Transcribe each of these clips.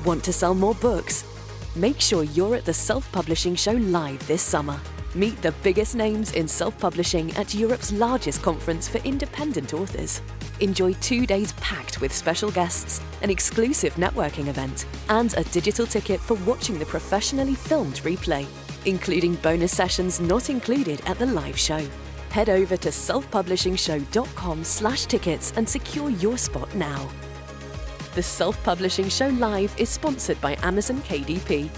Want to sell more books? Make sure you're at the Self-Publishing Show live this summer. Meet the biggest names in self-publishing at Europe's largest conference for independent authors. Enjoy 2 days packed with special guests, an exclusive networking event, and a digital ticket for watching the professionally filmed replay, including bonus sessions not included at the live show. Head over to selfpublishingshow.com/tickets and secure your spot now. The Self-Publishing Show Live is sponsored by Amazon KDP.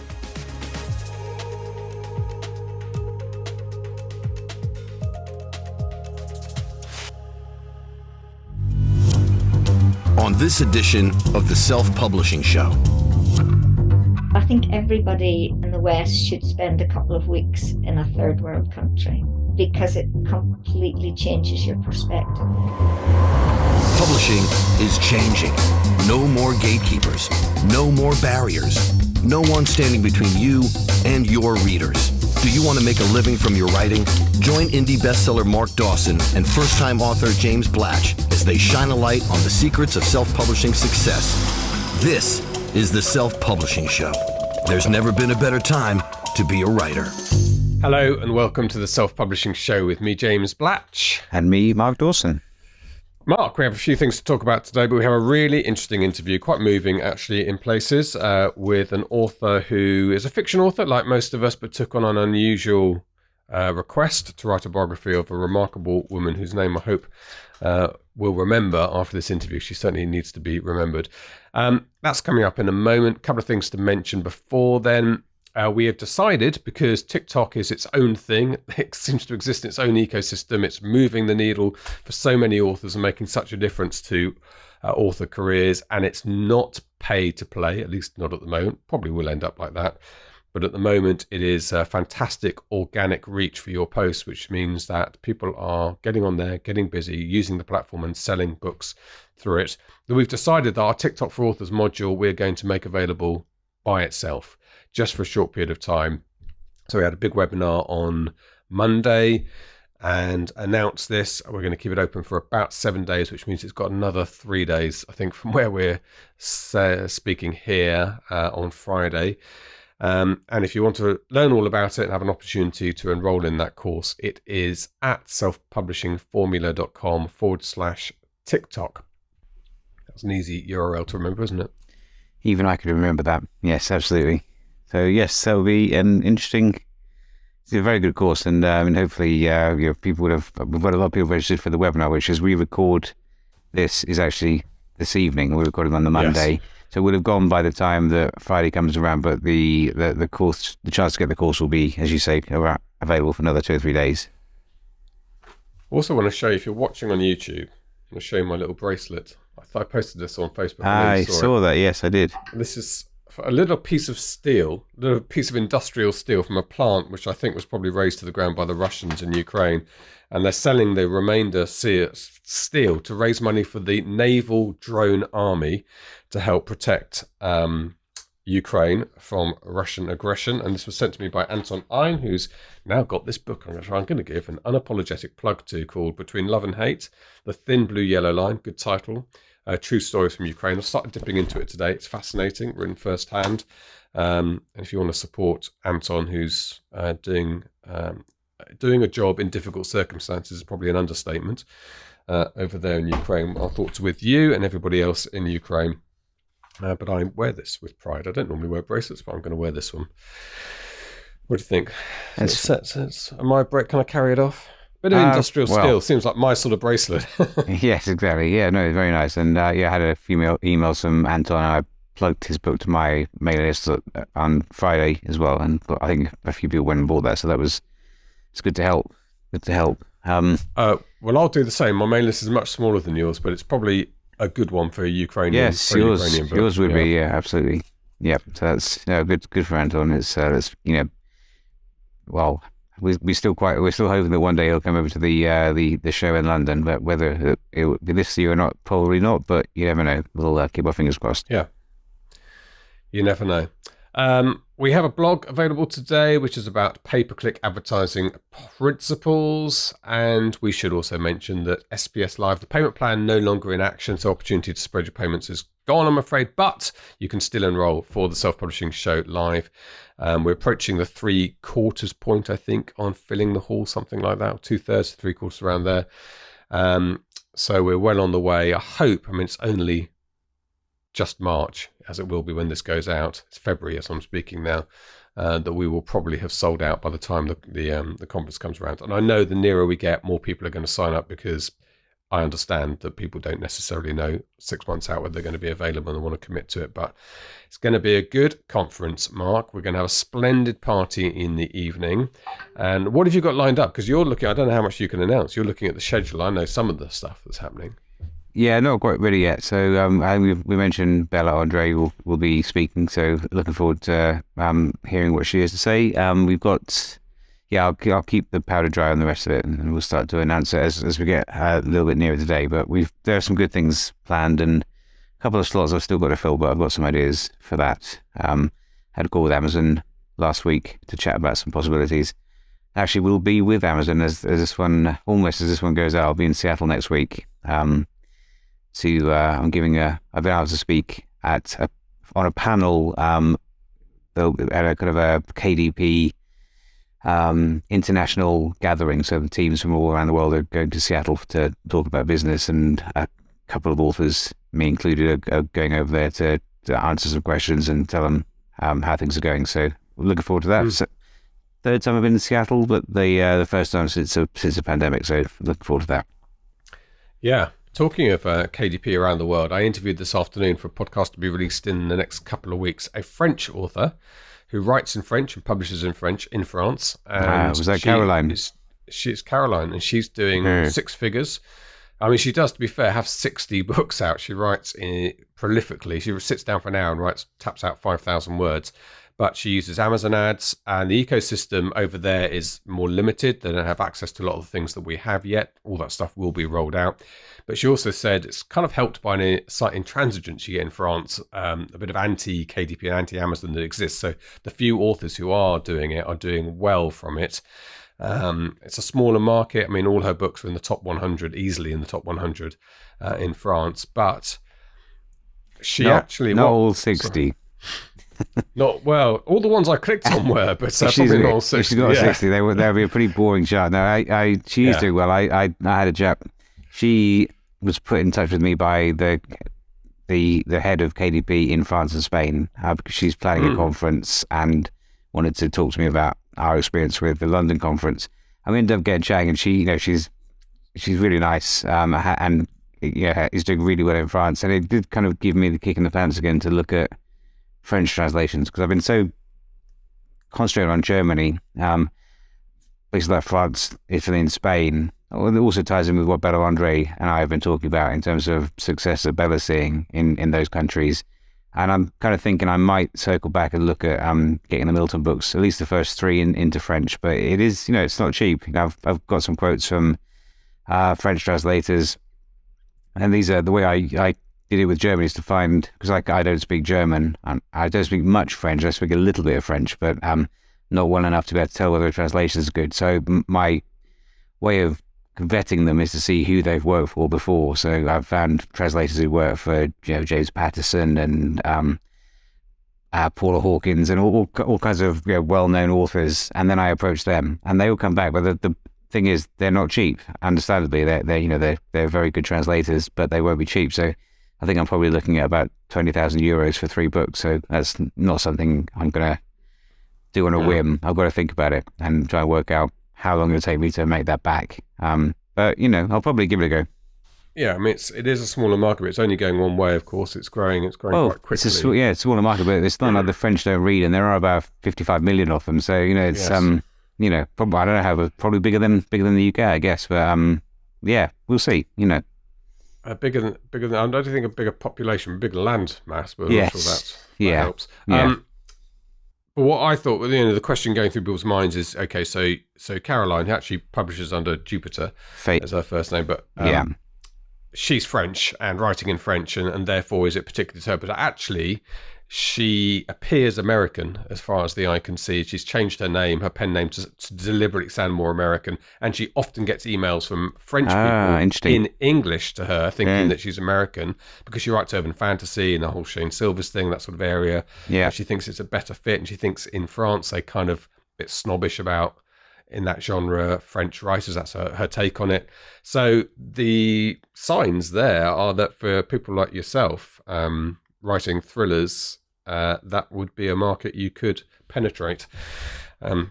On this edition of the Self-Publishing Show. I think everybody in the West should spend a couple of weeks in a third world country because it completely changes your perspective. Publishing is changing. No more gatekeepers. No more barriers. No one standing between you and your readers. Do you want to make a living from your writing? Join indie bestseller Mark Dawson and first-time author James Blatch as they shine a light on the secrets of self-publishing success. This is the Self-Publishing Show. There's never been a better time to be a writer. Hello and welcome to the Self-Publishing Show with me, James Blatch. And me, Mark Dawson. Mark, we have a few things to talk about today, but we have a really interesting interview, quite moving actually in places, with an author who is a fiction author like most of us, but took on an unusual request to write a biography of a remarkable woman whose name I hope we'll remember after this interview. She certainly needs to be remembered. That's coming up in a moment. A couple of things to mention before then. We have decided, because TikTok is its own thing, it seems to exist in its own ecosystem, it's moving the needle for so many authors and making such a difference to author careers, and it's not pay to play, at least not at the moment. Probably will end up like that. But at the moment, it is a fantastic organic reach for your posts, which means that people are getting on there, getting busy, using the platform and selling books through it. So we've decided that our TikTok for Authors module we're going to make available by itself, just for a short period of time. So we had a big webinar on Monday and announced this. We're going to keep it open for about 7 days, which means it's got another 3 days, I think, from where we're speaking here on Friday. And if you want to learn all about it and have an opportunity to enroll in that course, it is at selfpublishingformula.com/TikTok. That's an easy URL to remember, isn't it? Even I could remember that. Yes, absolutely. So yes, that'll be an interesting, it's a very good course, and hopefully people would have, we've got a lot of people registered for the webinar, which as we record this is actually this evening. We're recording on the Monday. Yes. So it would have gone by the time that Friday comes around, but the course, the chance to get the course will be, as you say, available for another 2 or 3 days. I also want to show you, if you're watching on YouTube, I'm going to show you my little bracelet. I posted this on Facebook. I saw that, yes, I did. This is a little piece of steel, a little piece of industrial steel from a plant, which I think was probably razed to the ground by the Russians in Ukraine. And they're selling the remainder steel to raise money for the Naval Drone Army to help protect Ukraine from Russian aggression. And this was sent to me by Anton Ein, who's now got this book I'm going to give an unapologetic plug to, called Between Love and Hate, The Thin Blue Yellow Line. Good title. True stories from Ukraine. I've started dipping into it today. It's fascinating, written firsthand. And if you want to support Anton, who's doing a job in difficult circumstances, is probably an understatement, over there in Ukraine. Our thoughts are with you and everybody else in Ukraine. But I wear this with pride. I don't normally wear bracelets, but I'm going to wear this one. What do you think? Am I can I carry it off? Bit of industrial steel. Seems like my sort of bracelet. Yes, exactly. Yeah, no, very nice. And I had a few emails from Anton, and I plugged his book to my mailing list on Friday as well. And I think a few people went and bought that. So it's good to help. Good to help. Well, I'll do the same. My mailing list is much smaller than yours, but it's probably a good one for Ukrainian. Yes, yours would be. Yeah, absolutely. Yeah, so that's good for Anton. It's well, we're still hoping that one day he'll come over to the show in London, but whether it will be this year or not, probably not. But you never know. We'll keep our fingers crossed. Yeah, you never know. We have a blog available today, which is about pay-per-click advertising principles. And we should also mention that SPS Live, the payment plan, no longer in action. So opportunity to spread your payments is gone, I'm afraid, but you can still enroll for the Self-Publishing Show live. We're approaching the 3/4 point, I think, on filling the hall, something like that, 2/3, 3/4 around there. So we're well on the way. I hope, it's only just March, as it will be when this goes out. It's February as I'm speaking now, that we will probably have sold out by the time the conference comes around. And I know the nearer we get, more people are going to sign up, because I understand that people don't necessarily know 6 months out whether they're going to be available and want to commit to it. But it's going to be a good conference, Mark. We're going to have a splendid party in the evening. And what have you got lined up? Because you're looking, I don't know how much you can announce. You're looking at the schedule. I know some of the stuff that's happening. Yeah, not quite ready yet. So we mentioned Bella Andre will be speaking. So looking forward to hearing what she has to say. We've got... Yeah, I'll keep the powder dry on the rest of it, and we'll start to announce it as we get a little bit nearer today. But there are some good things planned, and a couple of slots I've still got to fill, but I've got some ideas for that. Had a call with Amazon last week to chat about some possibilities. Actually, we'll be with Amazon as this one goes out. I'll be in Seattle next week. I'm been able to speak on a panel at a kind of a KDP international gathering. So the teams from all around the world are going to Seattle to talk about business, and a couple of authors, me included, are going over there to answer some questions and tell them how things are going. So we're looking forward to that. So, third time I've been in Seattle, but the first time since the pandemic. So looking forward to that. Yeah. Talking of KDP around the world, I interviewed this afternoon for a podcast to be released in the next couple of weeks, a French author who writes in French and publishes in French in France. And was that Caroline? She's Caroline, and she's doing 6 figures. She does, to be fair, have 60 books out. She writes prolifically. She sits down for an hour and taps out 5,000 words. But she uses Amazon ads, and the ecosystem over there is more limited. They don't have access to a lot of the things that we have yet. All that stuff will be rolled out. But she also said it's kind of helped by a slight intransigence you get in France, a bit of anti-KDP and anti-Amazon that exists. So the few authors who are doing it are doing well from it. It's a smaller market. All her books are in the top 100, easily in the top 100 in France. But she all 60. Not well. All the ones I clicked on were, but probably not all 60. She's got 60. That would be a pretty boring chart. No, she is doing well. I had a chat. She was put in touch with me by the head of KDP in France and Spain, because she's planning a conference and wanted to talk to me about our experience with the London conference. And we ended up getting chatting, and she's really nice, and is doing really well in France. And it did kind of give me the kick in the pants again to look at French translations, because I've been so concentrated on Germany, places like France, Italy, and Spain. It also ties in with what Bella Andre and I have been talking about in terms of success that Bella's seeing in those countries. And I'm kind of thinking I might circle back and look at getting the Milton books, at least the first 3 into French. But it is, it's not cheap. I've got some quotes from French translators, and these are the way I did it with Germany, is to find, because I don't speak German, and I don't speak much French. I speak a little bit of French, but not well enough to be able to tell whether a translation is good. So my way of vetting them is to see who they've worked for before. So I've found translators who work for James Patterson and Paula Hawkins and all kinds of well-known authors, and then I approach them, and they all come back. But the thing is, they're not cheap. Understandably, they're very good translators, but they won't be cheap. So I think I'm probably looking at about 20,000 euros for 3 books. So that's not something I'm going to do on a whim. I've got to think about it and try and work out how long it'll take me to make that back. But I'll probably give it a go. Yeah, it is a smaller market, but it's only going one way, of course. It's growing quite quickly. It's a smaller market, but it's not like the French don't read, and there are about 55 million of them. So, it's, probably, I don't know how, probably bigger than the UK, I guess. But, we'll see, Bigger than, I don't think a bigger population, bigger land mass, but I'm sure that helps. Yeah. But what I thought, the question going through people's minds is, okay, so Caroline actually publishes under Jupiter as her first name, but she's French and writing in French, and therefore is it particularly to her? But actually, she appears American as far as the eye can see. She's changed her name, her pen name, to deliberately sound more American. And she often gets emails from French people in English to her thinking that she's American because she writes urban fantasy and the whole Shane Silvers thing, that sort of area. Yeah. And she thinks it's a better fit. And she thinks in France, they kind of a bit snobbish about in that genre French writers. That's her take on it. So the signs there are that for people like yourself, writing thrillers, that would be a market you could penetrate.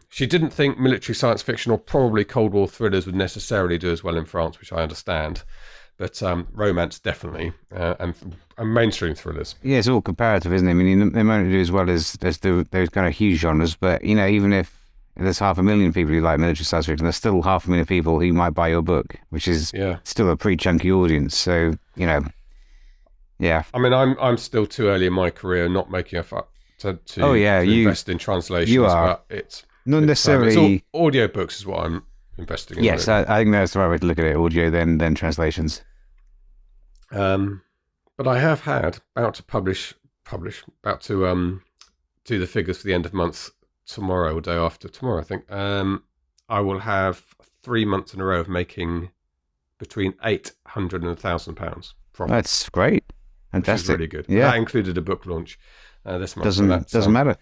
She didn't think military science fiction or probably Cold War thrillers would necessarily do as well in France, which I understand. But romance definitely, and mainstream thrillers. Yeah, it's all comparative, isn't it? I mean, they might do as well as those kind of huge genres, but even if there's 500,000 people who like military science fiction, there's still 500,000 people who might buy your book, which is still a pretty chunky audience. So yeah. I mean, I'm still too early in my career, not making enough to invest in translations. You are. But it's not necessarily. Audiobooks is what I'm investing in. Yes, really. I think that's the right way to look at it. Audio, then translations. But I have had about to do the figures for the end of month tomorrow or day after tomorrow, I think. I will have 3 months in a row of making between £800 and £1,000 profit. That's great. Fantastic. Which is really good. Yeah. That included a book launch this month. Doesn't matter.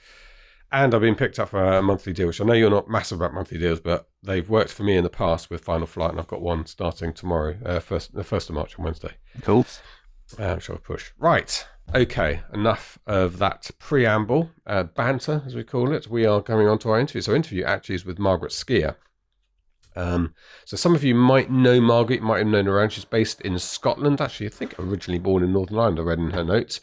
And I've been picked up for a monthly deal, which I know you're not massive about monthly deals, but they've worked for me in the past with Final Flight, and I've got one starting tomorrow, the 1st of March on Wednesday. Cool. Shall I push? Right. Okay. Enough of that preamble, banter, as we call it. We are going on to our interview. So our interview actually is with Margaret Skea. So some of you might know Margaret, might have known her around. She's based in Scotland, actually, I think originally born in Northern Ireland, I read in her notes.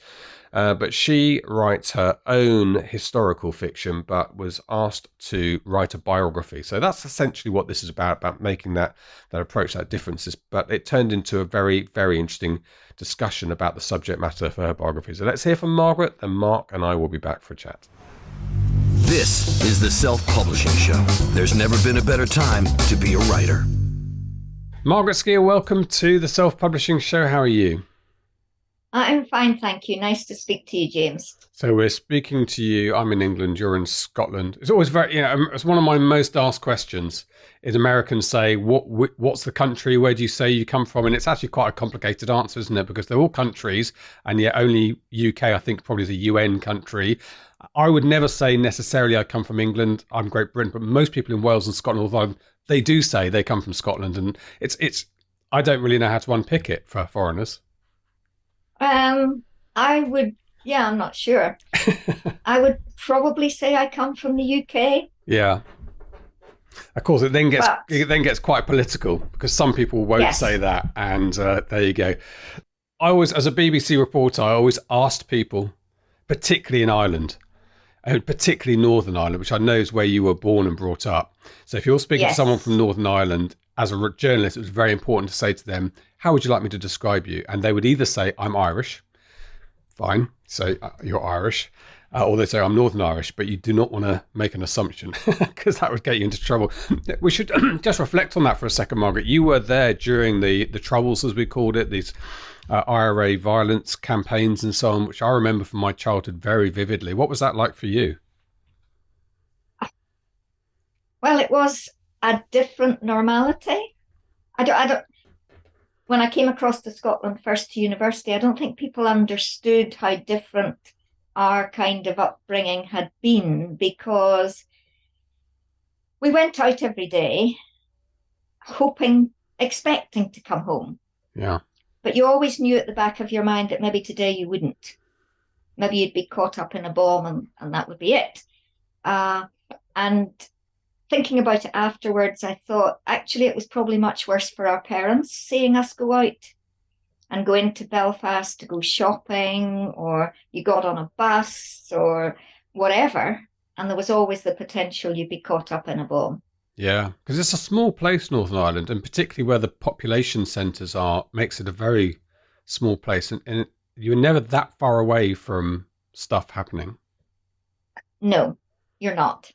But she writes her own historical fiction, but was asked to write a biography. So that's essentially what this is about making that approach, that differences. But it turned into a very, very interesting discussion about the subject matter for her biography. So let's hear from Margaret, then Mark and I will be back for a chat. This is the Self-Publishing Show. There's never been a better time to be a writer. Margaret Skea, welcome to the Self-Publishing Show. How are you? I'm fine, thank you. Nice to speak to you, James. So we're speaking to you. I'm in England, you're in Scotland. It's always very, it's one of my most asked questions is Americans say, what's the country? Where do you say you come from? And it's actually quite a complicated answer, isn't it? Because they're all countries, and yet only UK, I think, probably is a UN country. I would never say necessarily I come from England, I'm Great Britain, but most people in Wales and Scotland, although they do say they come from Scotland, and it's I don't really know how to unpick it for foreigners. I'm not sure. I would probably say I come from the UK. Yeah. Of course, it then gets quite political because some people won't say that, and there you go. I always, as a BBC reporter, I always asked people, particularly in Ireland, and particularly Northern Ireland, which I know is where you were born and brought up. So if you're speaking to someone from Northern Ireland, as a journalist, it was very important to say to them, how would you like me to describe you? And they would either say, I'm Irish. Fine. So you're Irish. Or they say, I'm Northern Irish, but you do not want to make an assumption because that would get you into trouble. We should just reflect on that for a second, Margaret. You were there during the Troubles, as we called it, these IRA violence campaigns and so on, which I remember from my childhood very vividly. What was that like for you? Well, it was a different normality. I don't. When I came across to Scotland first to university, I don't think people understood how different our kind of upbringing had been, because we went out every day expecting to come home. Yeah. But you always knew at the back of your mind that maybe today you wouldn't. Maybe you'd be caught up in a bomb and that would be it. And thinking about it afterwards, I thought, actually, it was probably much worse for our parents seeing us go out and go into Belfast to go shopping, or you got on a bus or whatever, and there was always the potential you'd be caught up in a bomb. Yeah, because it's a small place, Northern Ireland, and particularly where the population centres are, makes it a very small place, and you're never that far away from stuff happening. No, you're not.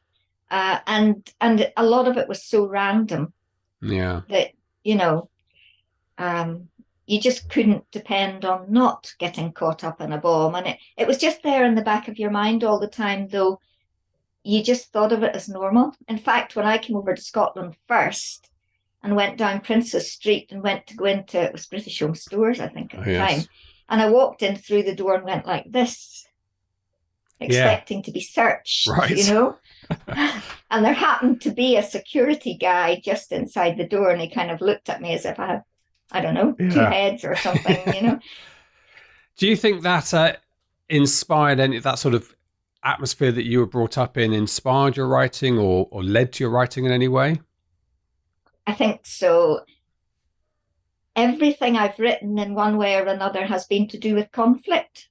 And a lot of it was so random. Yeah. That, you just couldn't depend on not getting caught up in a bomb. And it was just there in the back of your mind all the time, though you just thought of it as normal. In fact, when I came over to Scotland first and went down Princess Street and went to go into, it was British Home Stores, I think, at the time. And I walked in through the door and went like this, expecting to be searched, right. you know? And there happened to be a security guy just inside the door, and he kind of looked at me as if I had, I don't know, two heads or something, you know? Do you think that inspired any, that sort of atmosphere that you were brought up in, inspired your writing or led to your writing in any way? I think so. Everything I've written in one way or another has been to do with conflict.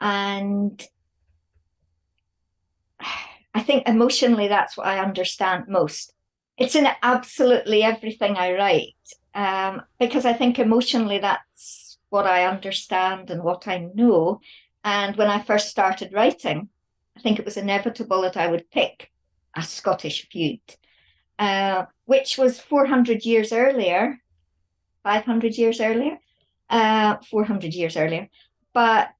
And I think emotionally, that's what I understand most. It's in absolutely everything I write, because I think emotionally, that's what I understand and what I know. And when I first started writing, I think it was inevitable that I would pick a Scottish feud, which was 400 years earlier, 500 years earlier, 400 years earlier. But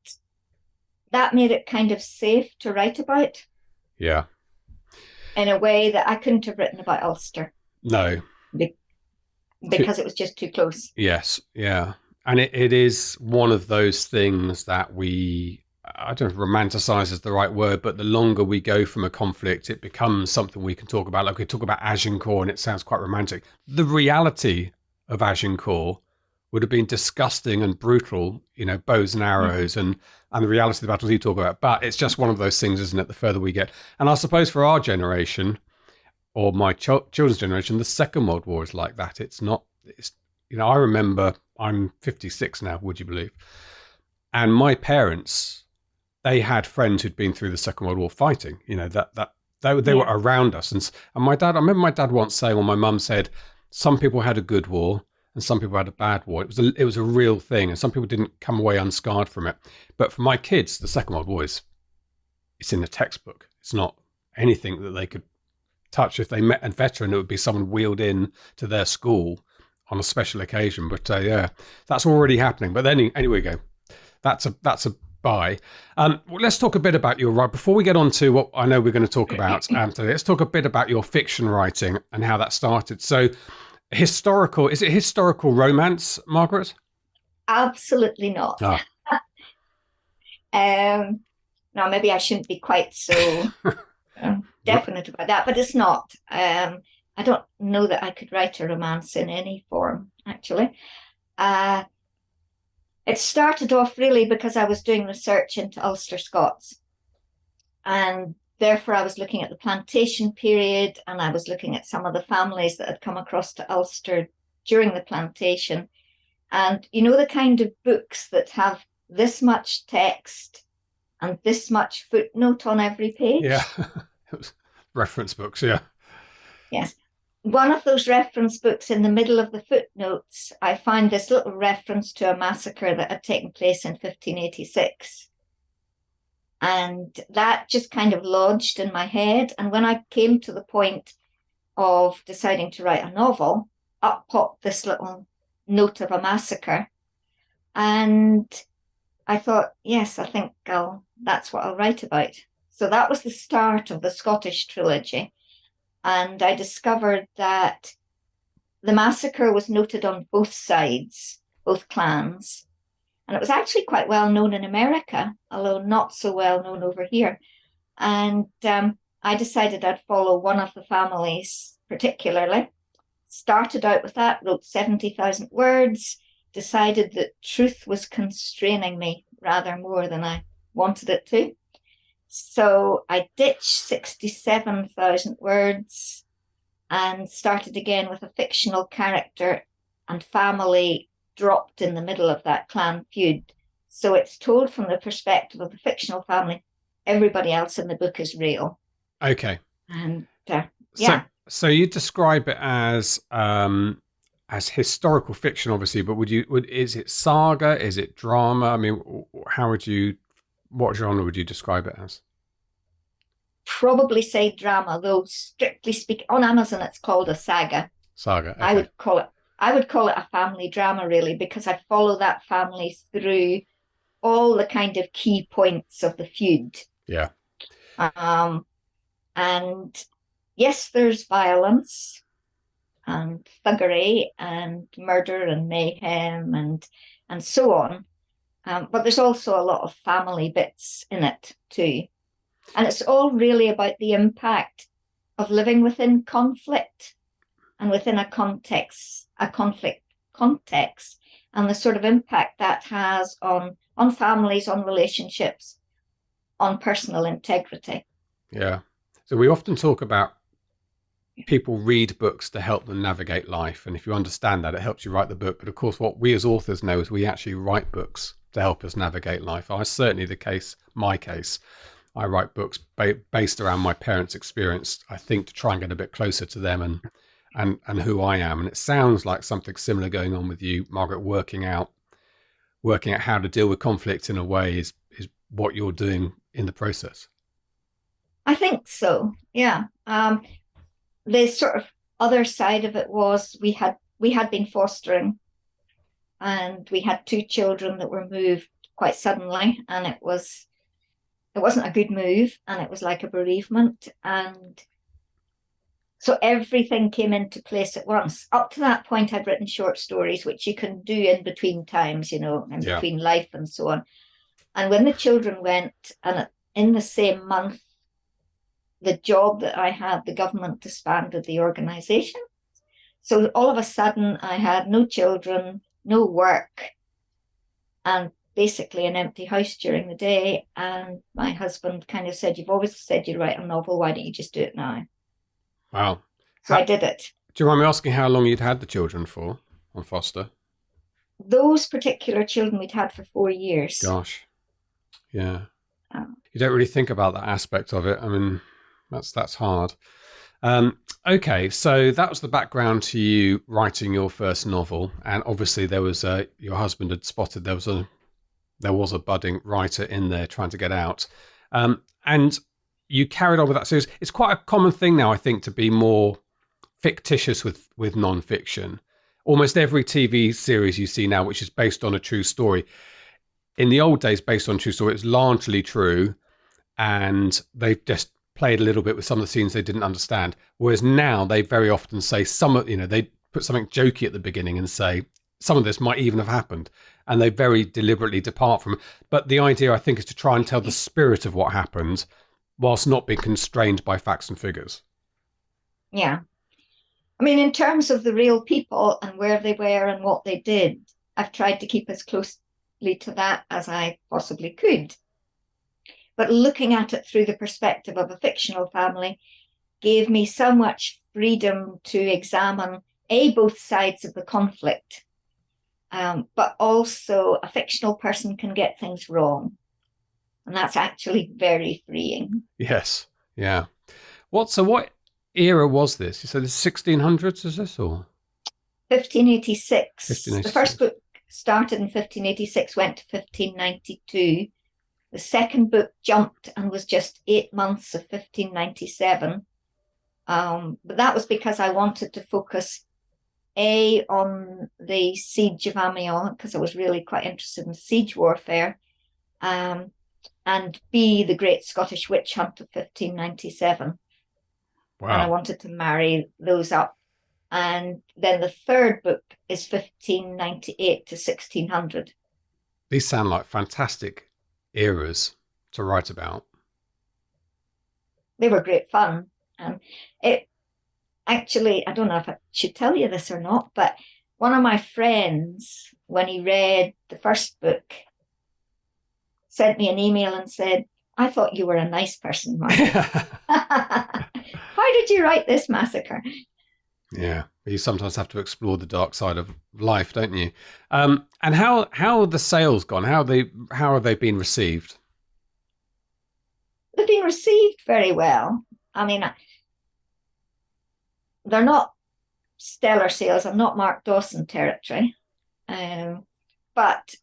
that made it kind of safe to write about. Yeah. In a way that I couldn't have written about Ulster. No. Because it was just too close. Yes. Yeah. And it is one of those things that I don't know if romanticize is the right word, but the longer we go from a conflict, it becomes something we can talk about. Like we talk about Agincourt and it sounds quite romantic. The reality of Agincourt would have been disgusting and brutal, you know, bows and arrows and the reality of the battles you talk about. But it's just one of those things, isn't it, the further we get. And I suppose for our generation or my children's generation, the Second World War is like that. It's, you know, I remember, I'm 56 now, would you believe? And my parents, they had friends who'd been through the Second World War fighting, you know, they were around us. And my dad, I remember my dad once saying, or my mum said, some people had a good war and some people had a bad war. It was a real thing, and some people didn't come away unscarred from it. But for my kids, the Second World War it's in the textbook. It's not anything that they could touch. If they met a veteran, it would be someone wheeled in to their school on a special occasion. But yeah, that's already happening. But then anyway, go. That's a buy. Let's talk a bit about your writing before we get on to what I know we're going to talk about today. Let's talk a bit about your fiction writing and how that started. So, is it historical romance, Margaret? Absolutely not. Now, maybe I shouldn't be quite so definite about that, but it's not. I don't know that I could write a romance in any form, actually. It started off really because I was doing research into Ulster Scots. And therefore, I was looking at the plantation period, and I was looking at some of the families that had come across to Ulster during the plantation. And you know, the kind of books that have this much text and this much footnote on every page? Yeah, reference books, yeah. Yes. One of those reference books, in the middle of the footnotes, I find this little reference to a massacre that had taken place in 1586. And that just kind of lodged in my head. And when I came to the point of deciding to write a novel, up popped this little note of a massacre. And I thought, yes, I think that's what I'll write about. So that was the start of the Scottish trilogy. And I discovered that the massacre was noted on both sides, both clans. And it was actually quite well known in America, although not so well known over here. And I decided I'd follow one of the families particularly. Started out with that, wrote 70,000 words, decided that truth was constraining me rather more than I wanted it to. So I ditched 67,000 words and started again with a fictional character and family dropped in the middle of that clan feud. So it's told from the perspective of the fictional family. Everybody else in the book is real. Okay. And yeah. So you describe it as historical fiction, obviously, but is it saga? Is it drama? I mean, what genre would you describe it as? Probably say drama, though strictly speaking, on Amazon it's called a saga. Saga. Okay. I would call I would call it a family drama, really, because I follow that family through all the kind of key points of the feud. Yeah. And yes, there's violence and thuggery and murder and mayhem and so on. But there's also a lot of family bits in it too. And it's all really about the impact of living within conflict and within a conflict context, and the sort of impact that has on families, on relationships, on personal integrity. Yeah. So we often talk about people read books to help them navigate life. And if you understand that, it helps you write the book. But of course, what we as authors know is we actually write books to help us navigate life. I certainly my case. I write books based around my parents' experience, I think, to try and get a bit closer to them and who I am. And it sounds like something similar going on with you, Margaret, working out how to deal with conflict in a way is what you're doing in the process. I think so, yeah. The sort of other side of it was we had been fostering, and we had 2 children that were moved quite suddenly, and it wasn't a good move, and it was like a bereavement, and so everything came into place at once. Up to that point, I'd written short stories, which you can do in between times, between life and so on. And when the children went, and in the same month, the job that I had, the government disbanded the organisation. So all of a sudden, I had no children, no work, and basically an empty house during the day. And my husband kind of said, "You've always said you'd write a novel. Why don't you just do it now?" Wow. So I did it. Do you mind me asking how long you'd had the children for on foster? Those particular children we'd had for 4 years. Gosh. Yeah. You don't really think about that aspect of it. I mean, that's hard. Okay, so that was the background to you writing your first novel, and obviously there was your husband had spotted there was a budding writer in there trying to get out, and you carried on with that. So it's quite a common thing now, I think, to be more fictitious with nonfiction. Almost every TV series you see now, which is based on a true story, in the old days, based on true story, it's largely true, and they've just played a little bit with some of the scenes they didn't understand. Whereas now they very often say they put something jokey at the beginning and say some of this might even have happened, and they very deliberately depart from it. But the idea, I think, is to try and tell the spirit of what happened whilst not being constrained by facts and figures. Yeah. I mean, in terms of the real people and where they were and what they did, I've tried to keep as closely to that as I possibly could. But looking at it through the perspective of a fictional family gave me so much freedom to examine both sides of the conflict, but also a fictional person can get things wrong, and that's actually very freeing. Yes, yeah. What era was this? You said the 1600s, is this, or 1586? 1586. The first book started in 1586, went to 1592. The second book jumped and was just 8 months of 1597. But that was because I wanted to focus on the siege of Amiens, because I was really quite interested in siege warfare, and B, the Great Scottish Witch Hunt of 1597. Wow. And I wanted to marry those up. And then the third book is 1598 to 1600. These sound like fantastic eras to write about. They were great fun. It actually, I don't know if I should tell you this or not, but one of my friends, when he read the first book, sent me an email and said, "I thought you were a nice person, Margaret. How did you write this massacre?" Yeah, you sometimes have to explore the dark side of life, don't you? And how have the sales gone? How have they been received? They've been received very well. I mean, they're not stellar sales. I'm not Mark Dawson territory, but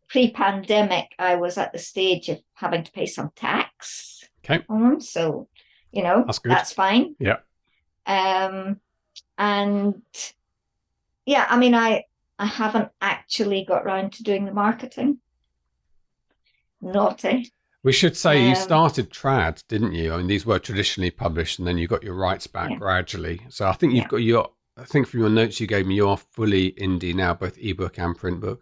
pre-pandemic, I was at the stage of having to pay some tax. Okay. So, that's good. That's fine. Yeah. And yeah, I mean, I haven't actually got round to doing the marketing. Naughty. We should say you Um, started trad, didn't you? I mean, these were traditionally published, and then you got your rights back yeah, gradually. So I think you've yeah. got your. I think from your notes you gave me, you are fully indie now, both ebook and print book.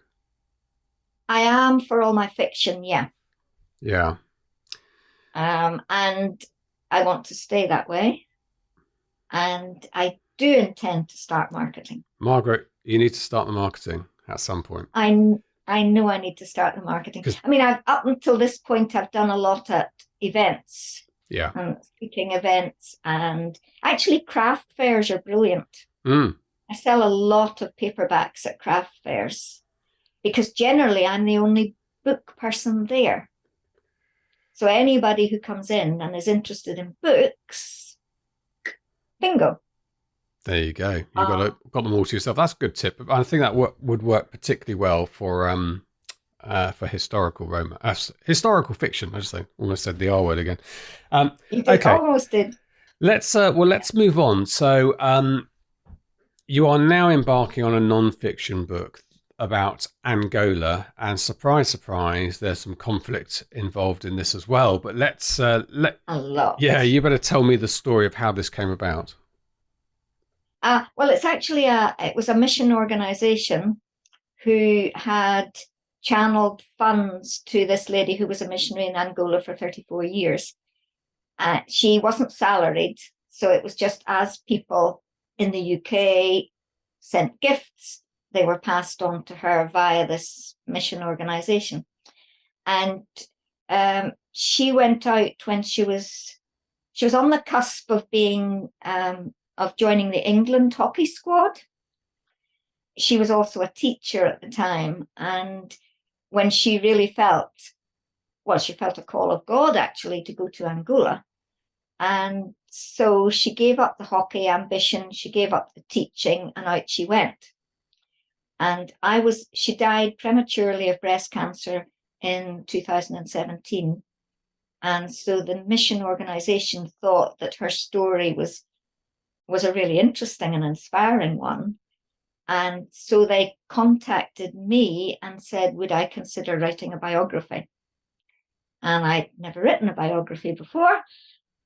I am for all my fiction, yeah. Yeah. And I want to stay that way. And I do intend to start marketing. Margaret, you need to start the marketing at some point. I know I need to start the marketing. I mean, I've up until this point, I've done a lot at events Yeah. and speaking events, and actually craft fairs are brilliant. Mm. I sell a lot of paperbacks at craft fairs because generally I'm the only book person there. So anybody who comes in and is interested in books, bingo. There you go. You got them all to yourself. That's a good tip. I think that would work particularly well for historical romance, historical fiction. I just almost said the R word again. You did, Okay, almost did. Let's move on. So you are now embarking on a non-fiction book about Angola, and surprise, surprise, there's some conflict involved in this as well. But a lot. Yeah, you better tell me the story of how this came about. Well, it's actually it was a mission organization who had channeled funds to this lady who was a missionary in Angola for 34 years. She wasn't salaried, so it was just as people in the UK sent gifts, they were passed on to her via this mission organization. And she went out when she was on the cusp of being of joining the England hockey squad. She was also a teacher at the time, and when she really felt a call of God actually to go to Angola, and so she gave up the hockey ambition, she gave up the teaching, and out she went. And she died prematurely of breast cancer in 2017. And so the mission organization thought that her story was a really interesting and inspiring one. And so they contacted me and said, would I consider writing a biography? And I'd never written a biography before.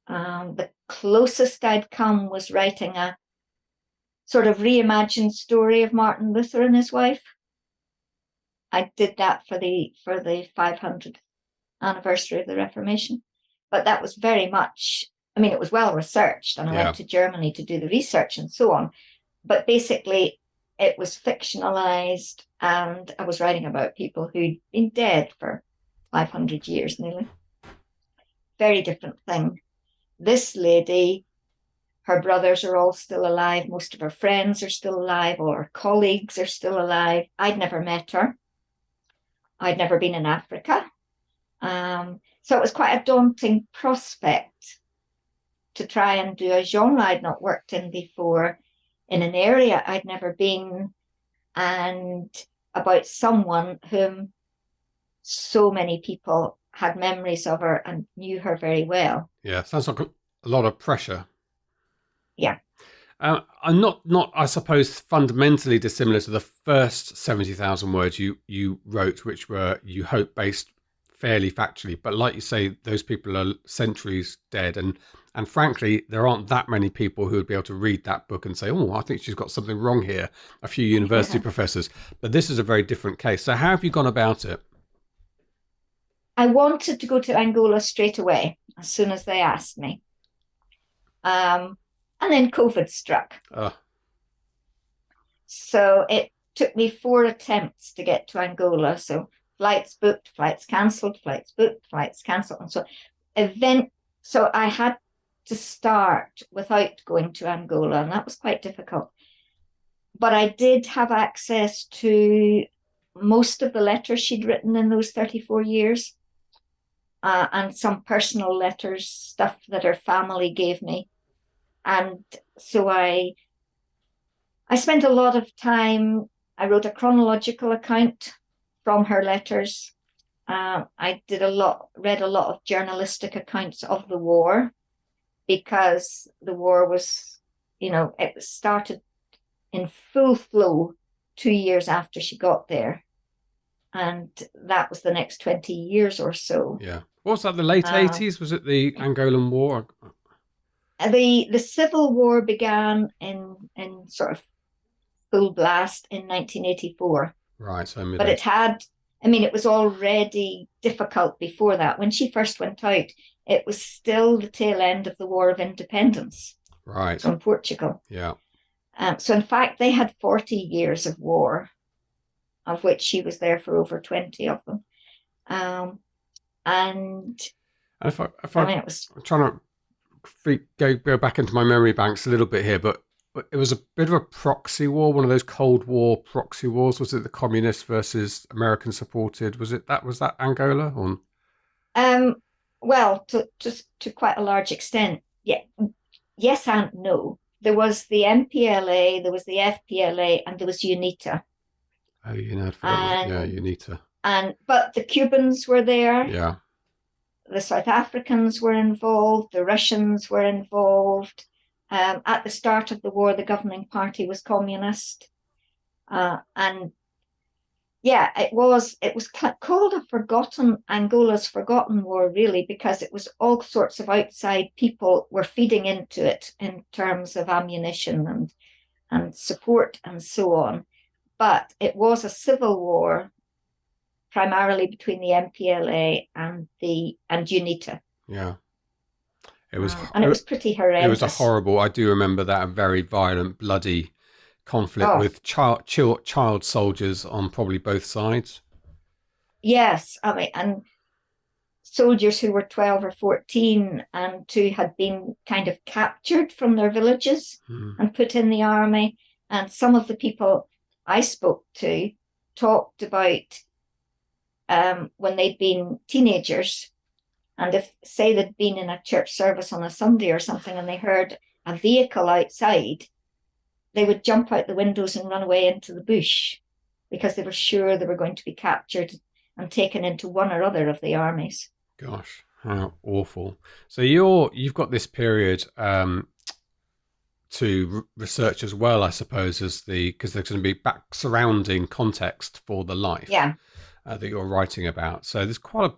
The closest I'd come was writing a sort of reimagined story of Martin Luther and his wife. I did that for the 500th anniversary of the Reformation. But that was very much, I mean, it was well researched, and I went to Germany to do the research and so on. But basically, it was fictionalized, and I was writing about people who'd been dead for 500 years nearly. Very different thing. This lady, her brothers are all still alive. Most of her friends are still alive. All her colleagues are still alive. I'd never met her. I'd never been in Africa. So it was quite a daunting prospect to try and do a genre I'd not worked in before, in an area I'd never been, and about someone whom so many people had memories of her and knew her very well. Yeah, sounds like a lot of pressure. Yeah. I'm not, I suppose, fundamentally dissimilar to the first 70,000 words you wrote, which were, you hope, based fairly factually. But like you say, those people are centuries dead. And frankly, there aren't that many people who would be able to read that book and say, oh, I think she's got something wrong here. A few university professors. But this is a very different case. So how have you gone about it? I wanted to go to Angola straight away, as soon as they asked me. And then COVID struck. So it took me 4 attempts to get to Angola. So flights booked, flights cancelled, flights booked, flights cancelled. And so I had to start without going to Angola, and that was quite difficult. But I did have access to most of the letters she'd written in those 34 years, and some personal letters, stuff that her family gave me. And so I spent a lot of time, I wrote a chronological account from her letters. I read a lot of journalistic accounts of the war, because the war was, it was started in full flow 2 years after she got there. And that was the next 20 years or so. Yeah. What was that, the late 80s? Was it the Angolan War? The Civil War began in sort of full blast in 1984. Right, so but it was already difficult before that. When she first went out, it was still the tail end of the War of Independence, right, from Portugal. Yeah. So in fact, they had 40 years of war, of which she was there for over 20 of them. And if I'm trying to go back into my memory banks a little bit here, but it was a bit of a proxy war, one of those Cold War proxy wars. Was it the communists versus American supported? Was that Angola? Or? Well, to quite a large extent, yeah. Yes and no. There was the MPLA, there was the FPLA, and there was UNITA. Oh, UNITA. But the Cubans were there. Yeah. The South Africans were involved. The Russians were involved. At the start of the war, the governing party was communist. And yeah, it was called Angola's Forgotten War, really, because it was all sorts of outside people were feeding into it in terms of ammunition and support and so on. But it was a civil war, primarily between the MPLA and UNITA. Yeah. It was pretty horrendous. It was a horrible, I do remember that, a very violent, bloody conflict with child soldiers on probably both sides. Yes, and soldiers who were 12 or 14 and who had been kind of captured from their villages and put in the army. And some of the people I spoke to talked about when they'd been teenagers, and if, say, they'd been in a church service on a Sunday or something and they heard a vehicle outside, they would jump out the windows and run away into the bush because they were sure they were going to be captured and taken into one or other of the armies. Gosh, how awful. So you've got this period to research as well, I suppose, because there's going to be back surrounding context for the life that you're writing about. So there's quite a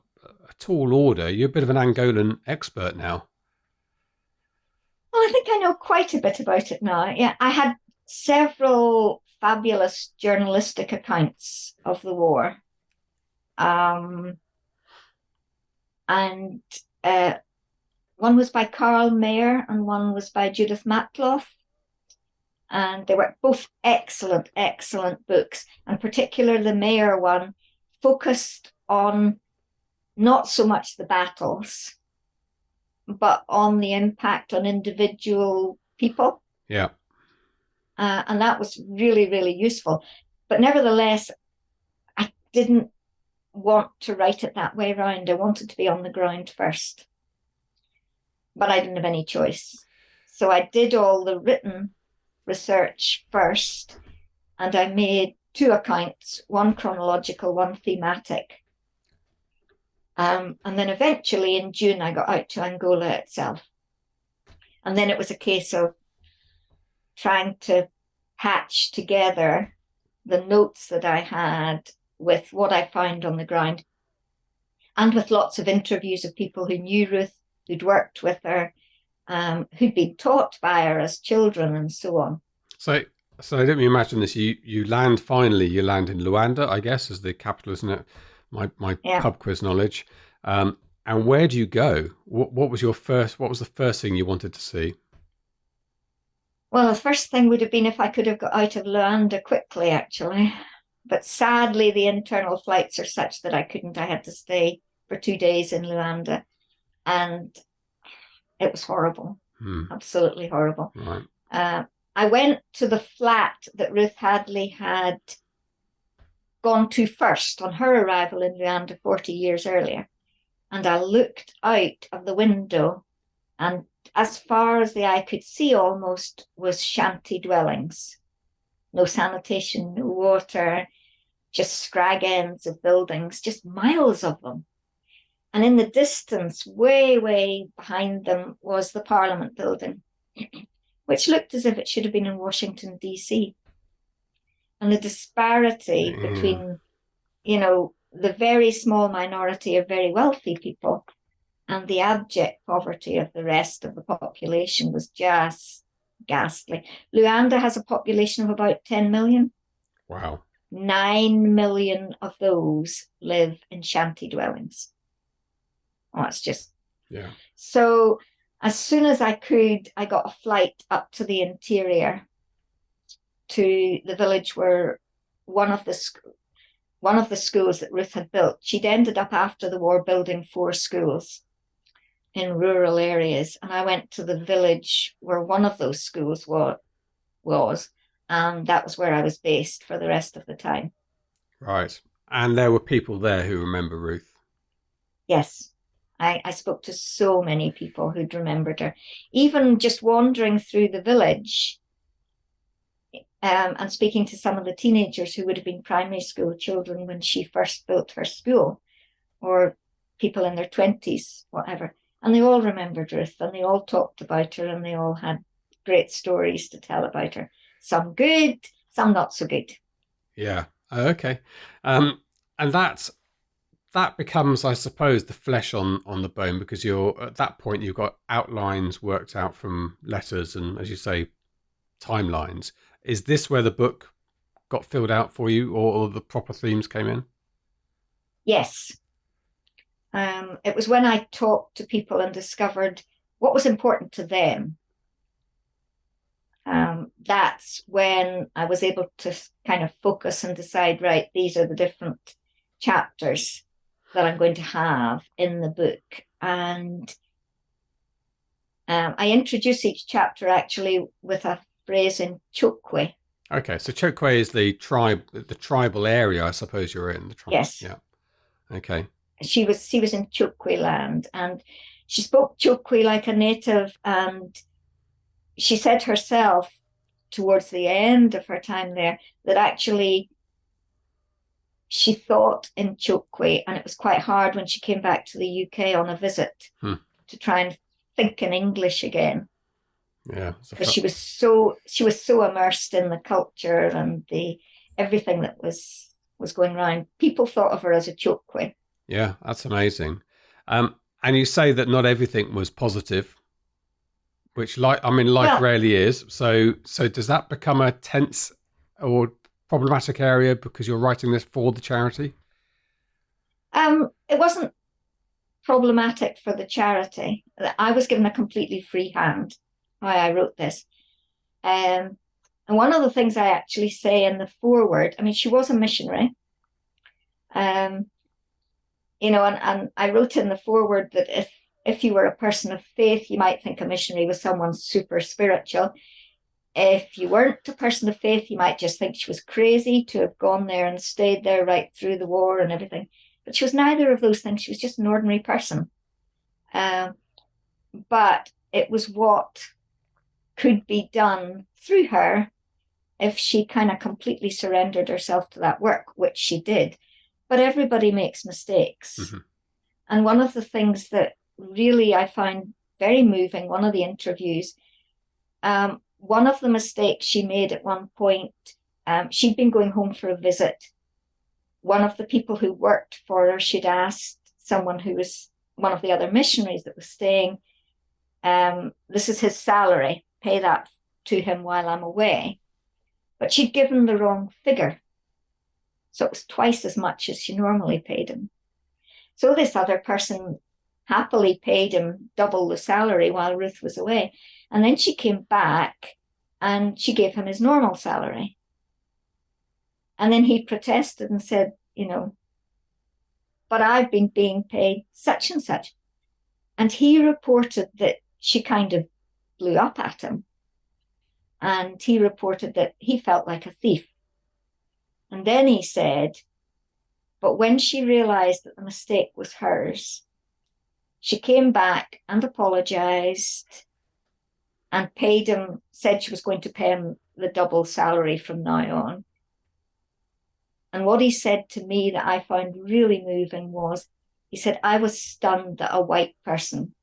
tall order. You're a bit of an Angolan expert now. Well, I think I know quite a bit about it now. Yeah, I had several fabulous journalistic accounts of the war. And one was by Carl Mayer and one was by Judith Matloff. And they were both excellent, excellent books. And particularly the Mayer one focused on not so much the battles, but on the impact on individual people. Yeah. And that was really, really useful. But nevertheless, I didn't want to write it that way around. I wanted to be on the ground first. But I didn't have any choice. So I did all the written research first, and I made 2 accounts, one chronological, one thematic. And then eventually in June, I got out to Angola itself. And then it was a case of trying to patch together the notes that I had with what I found on the ground, and with lots of interviews of people who knew Ruth, who'd worked with her, who'd been taught by her as children, and so on. So let me imagine this. You land in Luanda, I guess, as the capital, isn't it? My pub quiz knowledge. And where do you go? What was the first thing you wanted to see? Well, the first thing would have been if I could have got out of Luanda quickly, actually. But sadly, the internal flights are such that I couldn't. I had to stay for 2 days in Luanda. And it was horrible. Absolutely horrible. Right. I went to the flat that Ruth Hadley had gone to first on her arrival in Luanda 40 years earlier. And I looked out of the window, and as far as the eye could see almost was shanty dwellings. No sanitation, no water, just scrag ends of buildings, just miles of them. And in the distance, way, way behind them, was the Parliament building, which looked as if it should have been in Washington, D.C. and the disparity between, the very small minority of very wealthy people and the abject poverty of the rest of the population was just ghastly. Luanda has a population of about 10 million. Wow. 9 million of those live in shanty dwellings. Oh, it's just... Yeah. So as soon as I could, I got a flight up to the interior to the village where one of the schools that Ruth had built. She'd ended up after the war building 4 schools in rural areas. And I went to the village where one of those schools was, and that was where I was based for the rest of the time. Right. And there were people there who remember Ruth. Yes. I spoke to so many people who'd remembered her. Even just wandering through the village and speaking to some of the teenagers who would have been primary school children when she first built her school, or people in their 20s, whatever. And they all remembered Ruth, and they all talked about her, and they all had great stories to tell about her. Some good, some not so good. Yeah. Okay. And that becomes, I suppose, the flesh on the bone, because you're at that point you've got outlines worked out from letters and, as you say, timelines. Is this where the book got filled out for you, or the proper themes came in? Yes. It was when I talked to people and discovered what was important to them. That's when I was able to kind of focus and decide, right, these are the different chapters that I'm going to have in the book. And I introduce each chapter actually with a phrase in Chokwe. Okay, so Chokwe is the tribal area, I suppose you're in. Yes. Yeah. Okay. She was in Chokwe land, and she spoke Chokwe like a native, and she said herself towards the end of her time there that actually she thought in Chokwe, and it was quite hard when she came back to the UK on a visit to try and think in English again. Yeah, because she was so immersed in the culture and everything that was going around. People thought of her as a Chokwe. Yeah, that's amazing. And you say that not everything was positive, which life rarely is. So does that become a tense or problematic area because you're writing this for the charity? It wasn't problematic for the charity. I was given a completely free hand while I wrote this. And one of the things I actually say in the foreword, I mean, she was a missionary. And I wrote in the foreword that if you were a person of faith, you might think a missionary was someone super spiritual. If you weren't a person of faith, you might just think she was crazy to have gone there and stayed there right through the war and everything. But she was neither of those things. She was just an ordinary person. But it was what could be done through her if she kind of completely surrendered herself to that work, which she did. But everybody makes mistakes. Mm-hmm. And one of the things that really I find very moving, one of the interviews, one of the mistakes she made at one point, she'd been going home for a visit. One of the people who worked for her, she'd asked someone who was one of the other missionaries that was staying, this is his salary, pay that to him while I'm away. But she'd given the wrong figure. So it was twice as much as she normally paid him. So this other person happily paid him double the salary while Ruth was away. And then she came back and she gave him his normal salary. And then he protested and said, but I've been being paid such and such. And he reported that she kind of blew up at him. And he reported that he felt like a thief. And then he said, but when she realized that the mistake was hers, she came back and apologized and paid him, said she was going to pay him the double salary from now on. And what he said to me that I found really moving was, he said, I was stunned that a white person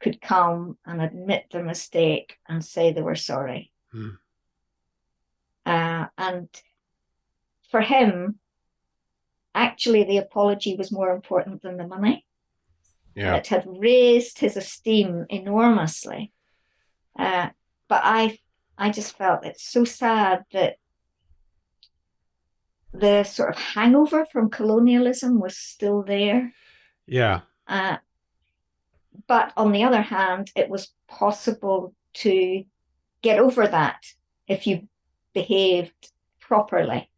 could come and admit their mistake and say they were sorry. And for him, actually, the apology was more important than the money. Yeah. And it had raised his esteem enormously. But I just felt it's so sad that the sort of hangover from colonialism was still there. Yeah. But on the other hand, it was possible to get over that if you behaved properly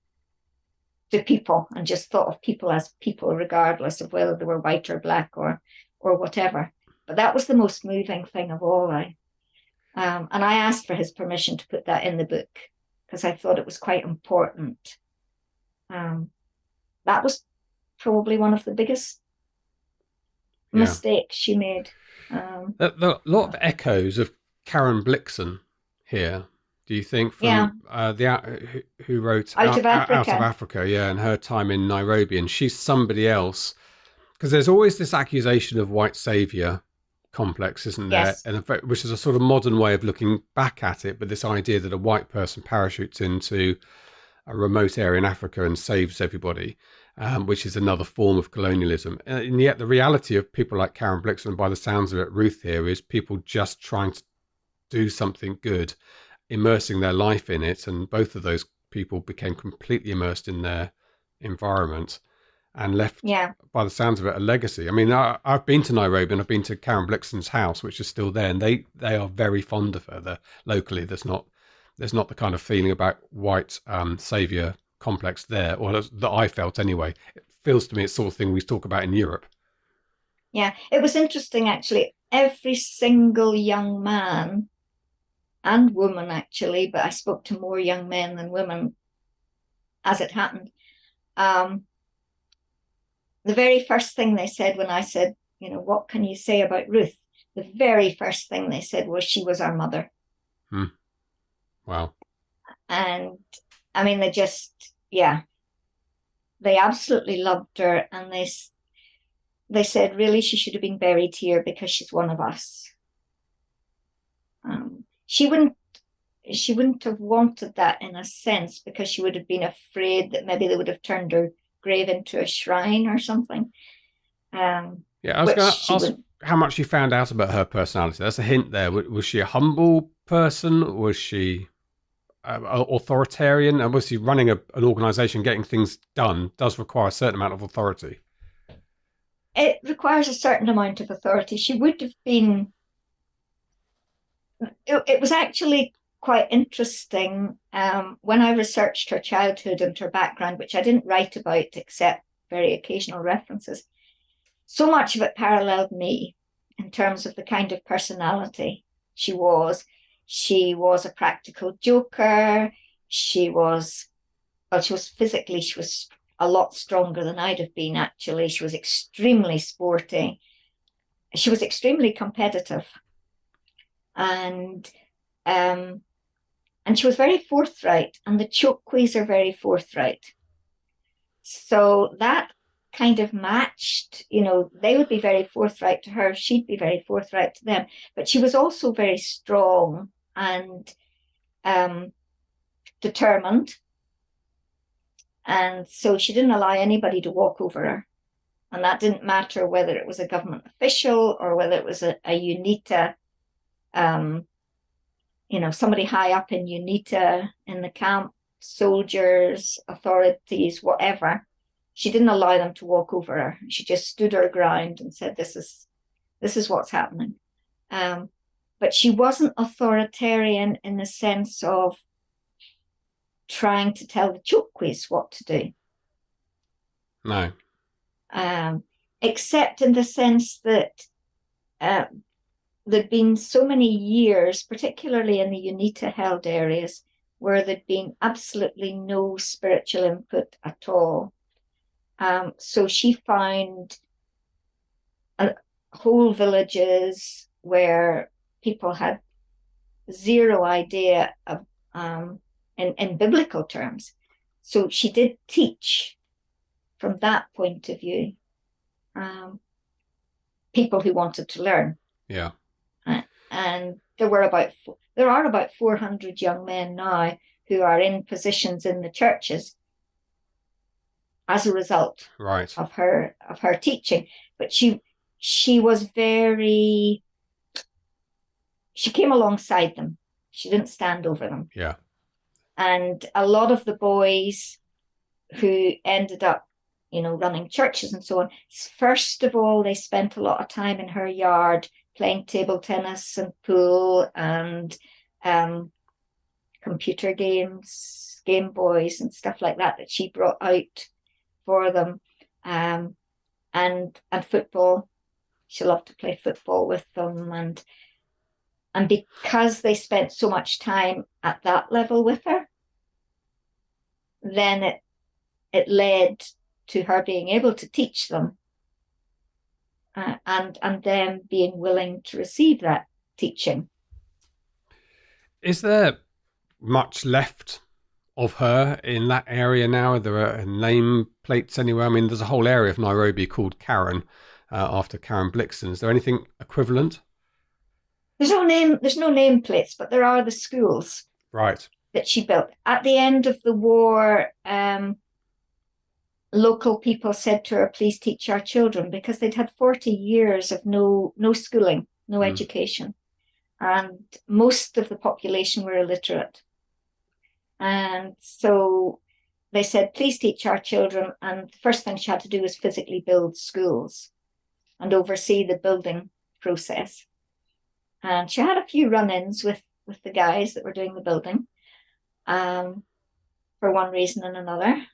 to people and just thought of people as people, regardless of whether they were white or black or whatever. But that was the most moving thing of all. And I asked for his permission to put that in the book because I thought it was quite important. That was probably one of the biggest mistakes she made. A lot of echoes of Karen Blixen here. Do you think from who wrote Out of Africa, and her time in Nairobi, and she's somebody else, because there's always this accusation of white savior complex, isn't there? Yes. And which is a sort of modern way of looking back at it, but this idea that a white person parachutes into a remote area in Africa and saves everybody, which is another form of colonialism. And yet the reality of people like Karen Blixen, by the sounds of it, Ruth here, is people just trying to do something good, immersing their life in it. And both of those people became completely immersed in their environment and left, by the sounds of it, a legacy. I mean, I've been to Nairobi and I've been to Karen Blixen's house, which is still there, and they are very fond of her there locally. There's not the kind of feeling about white savior complex there, or that I felt anyway. It feels to me it's sort of thing we talk about in Europe. Yeah, it was interesting actually. Every single young man and woman actually, but I spoke to more young men than women as it happened. The very first thing they said when I said, what can you say about Ruth? The very first thing they said was she was our mother. Wow. And I mean, they absolutely loved her. And they said, really, she should have been buried here because she's one of us. She wouldn't have wanted that in a sense, because she would have been afraid that maybe they would have turned her grave into a shrine or something. I was going to ask how much you found out about her personality. That's a hint there. Was she a humble person? Was she authoritarian? And was she running an organization, getting things done does require a certain amount of authority? It requires a certain amount of authority. She would have been... It was actually quite interesting when I researched her childhood and her background, which I didn't write about except very occasional references. So much of it paralleled me in terms of the kind of personality she was. She was a practical joker. She was physically, she was a lot stronger than I'd have been, actually. She was extremely sporty. She was extremely competitive. And she was very forthright, and the Chokwees are very forthright. So that kind of matched, they would be very forthright to her, she'd be very forthright to them. But she was also very strong and determined. And so she didn't allow anybody to walk over her. And that didn't matter whether it was a government official or whether it was a UNITA, somebody high up in UNITA in the camp, soldiers, authorities, whatever. She didn't allow them to walk over her. She just stood her ground and said, this is what's happening. But she wasn't authoritarian in the sense of trying to tell the Chokwees what to do. No. Except in the sense that there'd been so many years, particularly in the UNITA-held areas, where there'd been absolutely no spiritual input at all. So she found whole villages where people had zero idea of, in biblical terms. So she did teach from that point of view, people who wanted to learn. Yeah. And there are about 400 young men now who are in positions in the churches as a result Right. of her teaching. But she was very, she came alongside them. She didn't stand over them. Yeah. And a lot of the boys who ended up, running churches and so on, first of all, they spent a lot of time in her yard playing table tennis and pool and computer games, Game Boys and stuff like that she brought out for them, and football. She loved to play football with them, and because they spent so much time at that level with her, then it led to her being able to teach them, and them being willing to receive that teaching. Is there much left of her in that area now? Are there name plates anywhere? I mean, there's a whole area of Nairobi called Karen, after Karen Blixen. Is there anything equivalent? There's no name plates, but there are the schools. Right. That she built. At the end of the war, local people said to her, please teach our children, because they'd had 40 years of no schooling, no education. And most of the population were illiterate. And so they said, please teach our children. And the first thing she had to do was physically build schools and oversee the building process. And she had a few run-ins with the guys that were doing the building, for one reason and another.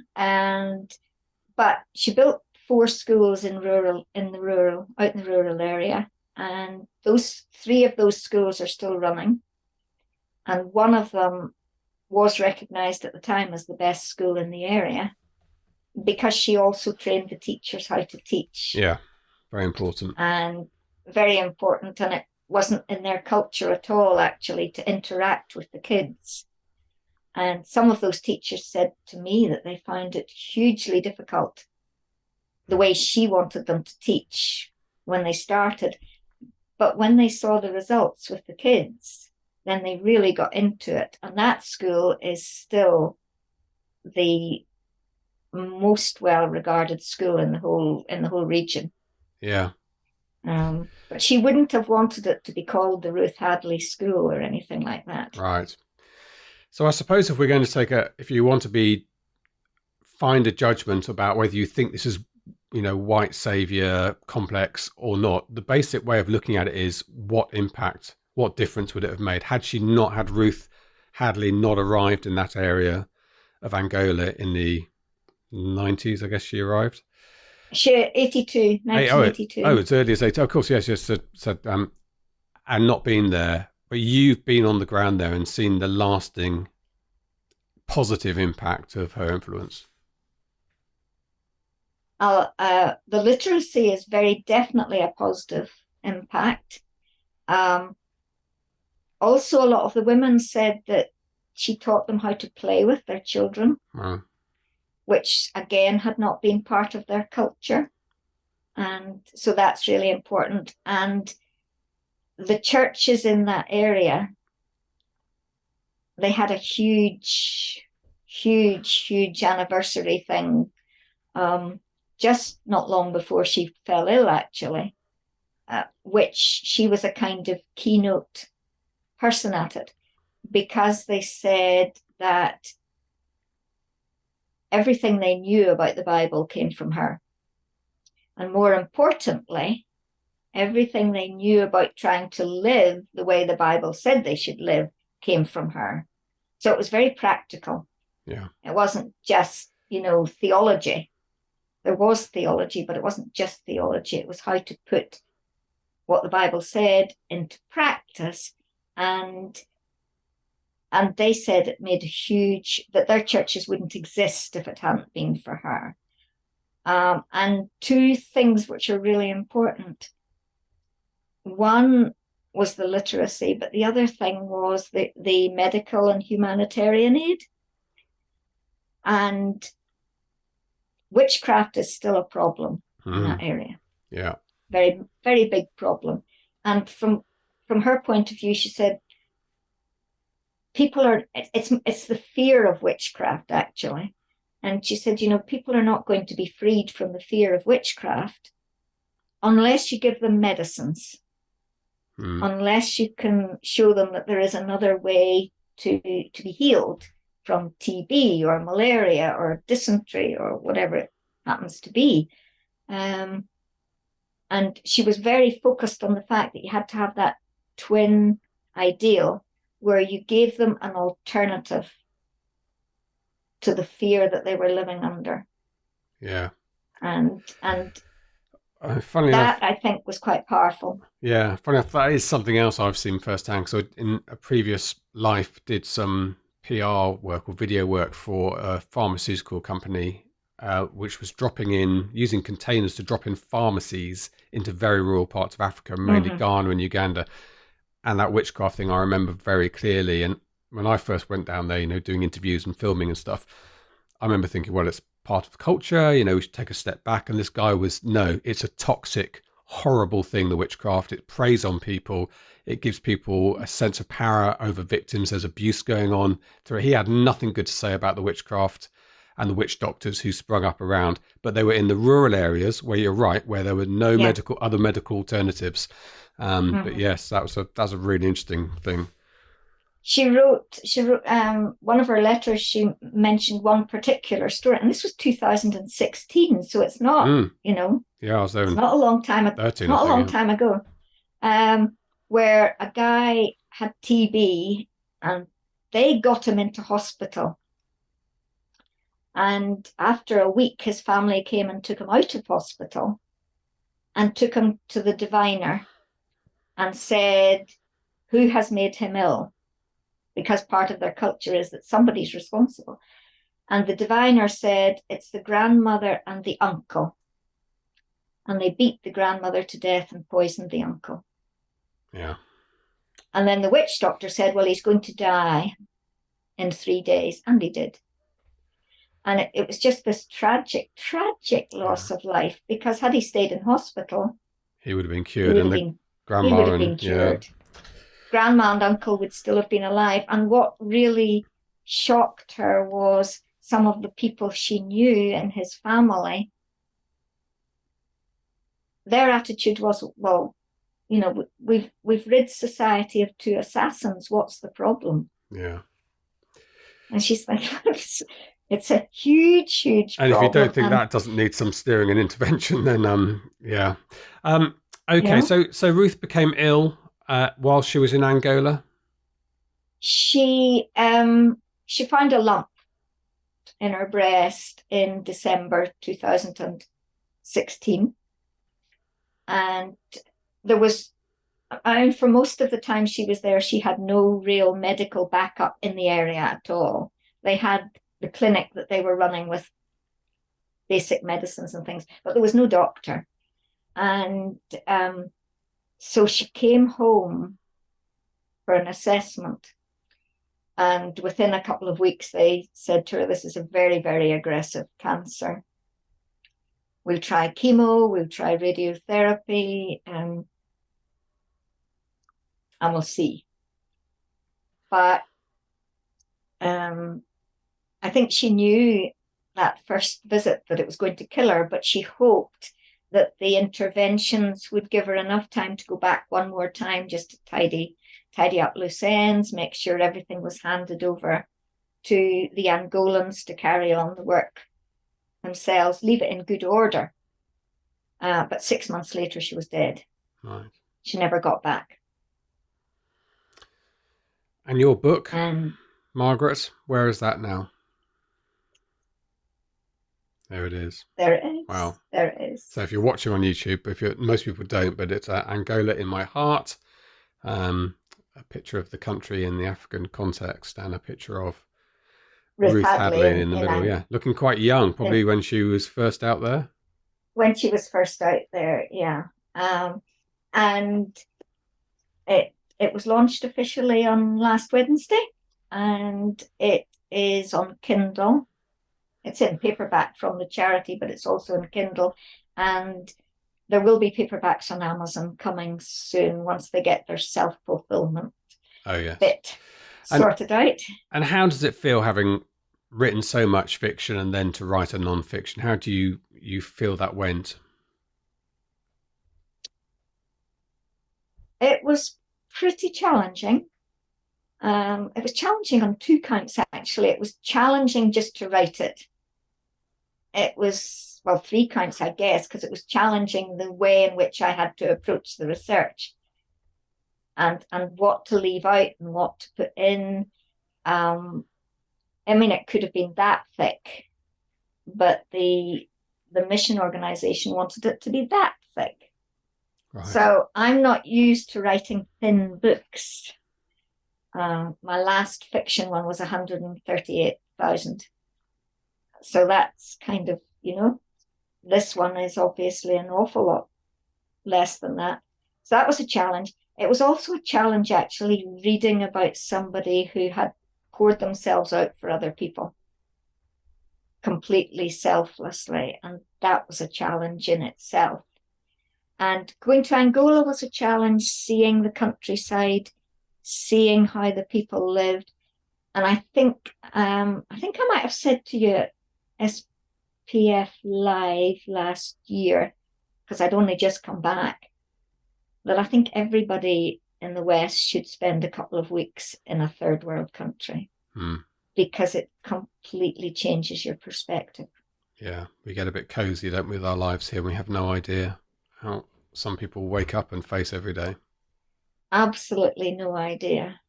But she built 4 schools out in the rural area. And 3 of those schools are still running. And one of them was recognized at the time as the best school in the area, because she also trained the teachers how to teach. Yeah, very important. And very important. And it wasn't in their culture at all, actually, to interact with the kids. And some of those teachers said to me that they found it hugely difficult, the way she wanted them to teach when they started. But when they saw the results with the kids, then they really got into it. And that school is still the most well-regarded school in the whole region. Yeah. But she wouldn't have wanted it to be called the Ruth Hadley School or anything like that. Right. So I suppose if we're going to if you want to find a judgment about whether you think this is, white savior complex or not, the basic way of looking at it is what difference would it have made had she not had Ruth Hadley not arrived in that area of Angola in the 90s, I guess she arrived. 1982. It's early as 80. Of course, yes, said, and not been there. But you've been on the ground there and seen the lasting positive impact of her influence. The literacy is very definitely a positive impact. Also, a lot of the women said that she taught them how to play with their children, which again had not been part of their culture. And so that's really important. And the churches in that area, they had a huge anniversary thing, just not long before she fell ill, actually, which she was a kind of keynote person at it, because they said that everything they knew about the Bible came from her. And more importantly, everything they knew about trying to live the way the Bible said they should live came from her. So it was very practical. Yeah. It wasn't just, theology. There was theology, but it wasn't just theology. It was how to put what the Bible said into practice. And they said it made that their churches wouldn't exist if it hadn't been for her. And 2 things which are really important. One was the literacy, but the other thing was the medical and humanitarian aid. And witchcraft is still a problem in that area. Yeah. Very, very big problem. And from her point of view, she said, people are, it's the fear of witchcraft, actually. And she said, people are not going to be freed from the fear of witchcraft unless you give them medicines, unless you can show them that there is another way to be healed from TB or malaria or dysentery or whatever it happens to be. And she was very focused on the fact that you had to have that twin ideal where you gave them an alternative to the fear that they were living under. Yeah. And funny enough, I think was quite powerful. Yeah, funny enough, that is something else I've seen firsthand. So in a previous life, did some PR work or video work for a pharmaceutical company, which was using containers to drop in pharmacies into very rural parts of Africa, mainly Ghana and Uganda. And that witchcraft thing I remember very clearly. And when I first went down there, doing interviews and filming and stuff, I remember thinking, well, it's part of culture, we should take a step back. And this guy was, no, it's a toxic, horrible thing, the witchcraft. It preys on people. It gives people a sense of power over victims. There's abuse going on. He had nothing good to say about the witchcraft and the witch doctors who sprung up around, but they were in the rural areas where you're right, where there were no other medical alternatives. But yes, that was a really interesting thing. She wrote one of her letters, she mentioned one particular story, and this was 2016, so it's not, I was there. It's not a long time ago. Where a guy had TB and they got him into hospital. And after a week, his family came and took him out of hospital and took him to the diviner and said, who has made him ill? Because part of their culture is that somebody's responsible. And the diviner said, it's the grandmother and the uncle. And they beat the grandmother to death and poisoned the uncle. Yeah. And then the witch doctor said, well, he's going to die in 3 days. And he did. And it was just this tragic loss of life, because had he stayed in hospital, he would have been cured. Grandma would have been cured. Grandma and uncle would still have been alive. And what really shocked her was some of the people she knew in his family. Their attitude was, well, we've rid society of 2 assassins. What's the problem? Yeah. And she's like, it's a huge problem. And if you don't think that doesn't need some steering and intervention, then yeah. Okay, yeah. So Ruth became ill while she was in Angola. She found a lump in her breast in December 2016, and there was, for most of the time she was there, she had no real medical backup in the area at all. They had the clinic that they were running with basic medicines and things, but there was no doctor. And so she came home for an assessment. And within a couple of weeks, they said to her, this is a very, very aggressive cancer. We'll try chemo, we'll try radiotherapy, and we'll see. But I think she knew that first visit that it was going to kill her, but she hoped that the interventions would give her enough time to go back one more time, just to tidy up loose ends, make sure everything was handed over to the Angolans to carry on the work themselves, leave it in good order. But 6 months later, she was dead. Right. She never got back. And your book, Margaret, where is that now? There it is. There it is. Wow. There it is. So if you're watching on YouTube, most people don't, but it's Angola in my heart. A picture of the country in the African context, and a picture of Ruth Hadley in the middle. Yeah, looking quite young, probably when she was first out there. When she was first out there, yeah. And it was launched officially on last Wednesday, and it is on Kindle. It's in paperback from the charity, but it's also in Kindle. And there will be paperbacks on Amazon coming soon once they get their self-fulfillment bit. sorted out. And how does it feel having written so much fiction and then to write a non-fiction? How do you feel that went? It was pretty challenging. It was challenging on two counts, actually. It was challenging just to write it. It was, well, three counts, I guess, because it was challenging the way in which I had to approach the research and what to leave out and what to put in. I mean, it could have been that thick, but the mission organization wanted it to be that thick. Right. So I'm not used to writing thin books. My last fiction one was 138,000. So that's kind of, this one is obviously an awful lot less than that. So that was a challenge. It was also a challenge actually reading about somebody who had poured themselves out for other people completely selflessly. And that was a challenge in itself. And going to Angola was a challenge, seeing the countryside, seeing how the people lived. And I think I might have said to you at SPF Live last year, because I'd only just come back, that I think everybody in the West should spend a couple of weeks in a third world country because it completely changes your perspective. Yeah, we get a bit cozy, don't we, with our lives here? We have no idea how some people wake up and face every day. Absolutely no idea.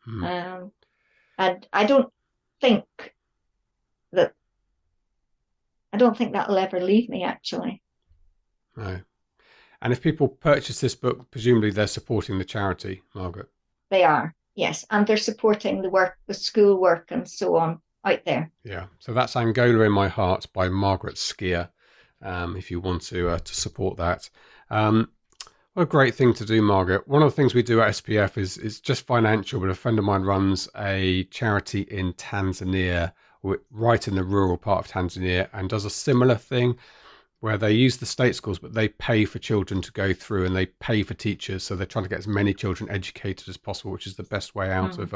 And I don't think that'll ever leave me, actually. No. And if people purchase this book, presumably they're supporting the charity, Margaret. They are, yes. And they're supporting the work, the school work and so on out there. Yeah. So that's Angola in My Heart by Margaret Skea, if you want to support that. What a great thing to do, Margaret. One of the things we do at SPF is just financial, but a friend of mine runs a charity in Tanzania, right in the rural part of Tanzania, and does a similar thing where they use the state schools, but they pay for children to go through and they pay for teachers. So they're trying to get as many children educated as possible, which is the best way out of.